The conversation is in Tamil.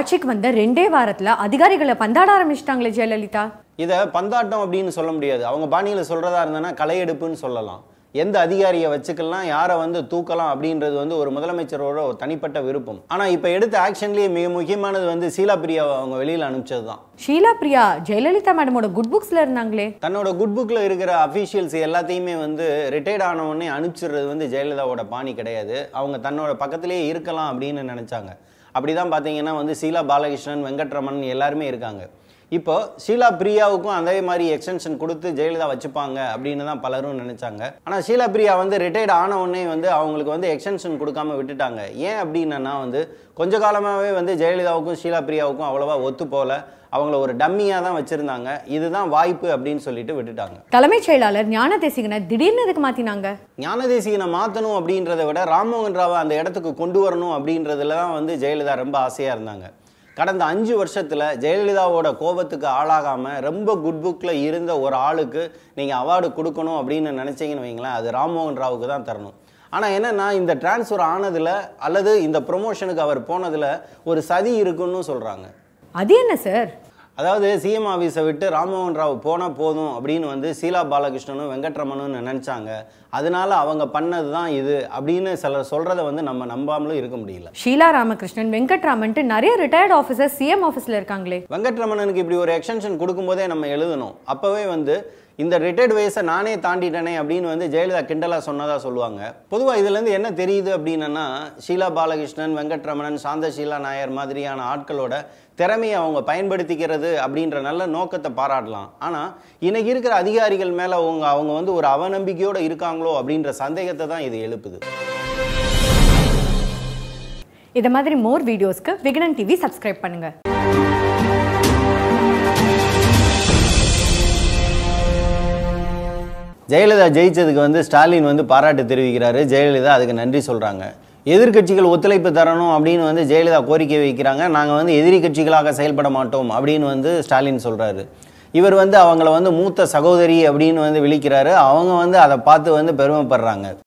ஆட்சிக்கு வந்த 2 வாரத்துல அதிகாரிகளை பந்தாட ஆரம்பிச்சிட்டாங்களே ஜெயலலிதா. இதை பந்தாட்டம் அப்படின்னு சொல்ல முடியாது. அவங்க பாணியில் சொல்றதா இருந்தனா களையெடுப்புன்னு சொல்லலாம். எந்த அதிகாரியை வச்சுக்கலாம், யாரை தூக்கலாம் அப்படின்றது ஒரு முதலமைச்சரோட ஒரு தனிப்பட்ட விருப்பம். ஆனா இப்ப எடுத்த ஆக்ஷன்லயே மிக முக்கியமானது ஷீலா பிரியாவை அவங்க வெளியில அனுப்பிச்சது தான். ஷீலா பிரியா ஜெயலலிதா மேடமோட குட் புக்ஸ்ல இருந்தாங்களே. தன்னோட குட் புக்ல இருக்கிற அஃபீஷியல்ஸ் எல்லாத்தையுமே ரிட்டையர்ட் ஆன உடனே அனுப்பிச்சிடுறது ஜெயலலிதாவோட பாணி கிடையாது. அவங்க தன்னோட பக்கத்திலேயே இருக்கலாம் அப்படின்னு நினைச்சாங்க. அப்படிதான் பாத்தீங்கன்னா ஷீலா பாலகிருஷ்ணன், வெங்கட்ரமன் எல்லாருமே இருக்காங்க. இப்போ ஷீலா பிரியாவுக்கும் அதே மாதிரி எக்ஸ்டென்ஷன் கொடுத்து ஜெயலலிதா வச்சுப்பாங்க அப்படின்னு தான் பலரும் நினைச்சாங்க. ஆனால் ஷீலா பிரியா ரிட்டையர்ட் ஆன உடனே அவங்களுக்கு எக்ஸ்டென்ஷன் கொடுக்காம விட்டுட்டாங்க. ஏன் அப்படின்னா கொஞ்ச காலமாகவே ஜெயலலிதாவுக்கும் ஷீலா பிரியாவுக்கும் அவ்வளவா ஒத்து போல, அவங்கள ஒரு டம்மியாக தான் வச்சிருந்தாங்க. இதுதான் வாய்ப்பு அப்படின்னு சொல்லிட்டு விட்டுட்டாங்க. தலைமைச் செயலாளர் ஞானதேசிகனை திடீர்னு எதுக்கு மாத்தினாங்க? ஞானதேசிகனை மாற்றணும் அப்படின்றத விட ராம்மோகன் ராவை அந்த இடத்துக்கு கொண்டு வரணும் அப்படின்றதுல தான் ஜெயலலிதா ரொம்ப ஆசையாக இருந்தாங்க. கடந்த 5 வருஷத்துல ஜெயலலிதாவோட கோபத்துக்கு ஆளாகாம ரொம்ப குட் புக்ல இருந்த ஒரு ஆளுக்கு நீங்க அவார்டு கொடுக்கணும் அப்படின்னு நினைச்சீங்கன்னு வைங்களேன், அது ராம்மோகன் ராவுக்கு தான் தரணும். ஆனா என்னன்னா, இந்த டிரான்ஸ்ஃபர் ஆனதுல அல்லது இந்த ப்ரொமோஷனுக்கு அவர் போனதுல ஒரு சதி இருக்குன்னு சொல்றாங்க. அது என்ன சார்? அதாவது சிஎம் ஆஃபீஸை விட்டு ராம்மோகன் ராவ் போனால் போதும் அப்படின்னு ஷீலா பாலகிருஷ்ணனும் வெங்கட்ரமனும் நினைச்சாங்க. அதனால அவங்க பண்ணது தான் இது அப்படின்னு சிலர் சொல்றதை நம்ம நம்பாமலும் இருக்க முடியல. ஷீலா ராமகிருஷ்ணன், வெங்கட்ராமன் நிறைய ரிட்டையர்ட் ஆஃபீஸர் சிஎம் ஆஃபீஸில் இருக்காங்களே. வெங்கட்ரமணனுக்கு இப்படி ஒரு எக்ஸ்டென்ஷன் கொடுக்கும்போதே நம்ம எழுதணும். அப்பவே இந்த ரிட்டையர்ட் வயசை நானே தாண்டிட்டேனே அப்படின்னு ஜெயலலிதா கிண்டலாக சொன்னதா சொல்லுவாங்க. பொதுவாக இதுலேருந்து என்ன தெரியுது அப்படின்னா, ஷீலா பாலகிருஷ்ணன், வெங்கட்ரமணன், சாந்தஷீலா நாயர் மாதிரியான ஆட்களோட திறமையை அவங்க பயன்படுத்திக்கிறது அப்படின்ற நல்ல நோக்கத்தை பாராட்டலாம். ஆனால் இன்னைக்கு இருக்கிற அதிகாரிகள் மேலே அவங்க ஒரு அவநம்பிக்கையோடு இருக்காங்களோ அப்படின்ற சந்தேகத்தை தான் இது எழுப்புது. இதை மாதிரி மோர் வீடியோஸ்க்கு விகடன் டிவி சப்ஸ்கிரைப் பண்ணுங்க. ஜெயலலிதா ஜெயிச்சதுக்கு ஸ்டாலின் பாராட்டு தெரிவிக்கிறாரு. ஜெயலலிதா அதுக்கு நன்றி சொல்றாங்க. எதிர்கட்சிகள் ஒத்துழைப்பு தரணும் அப்படின்னு ஜெயலலிதா கோரிக்கை வைக்கிறாங்க. நாங்கள் எதிரி கட்சிகளாக செயல்பட மாட்டோம் அப்படின்னு ஸ்டாலின் சொல்றாரு. இவர் அவங்கள மூத்த சகோதரி அப்படின்னு விழிக்கிறாரு. அவங்க அதை பார்த்து பெருமைப்படுறாங்க.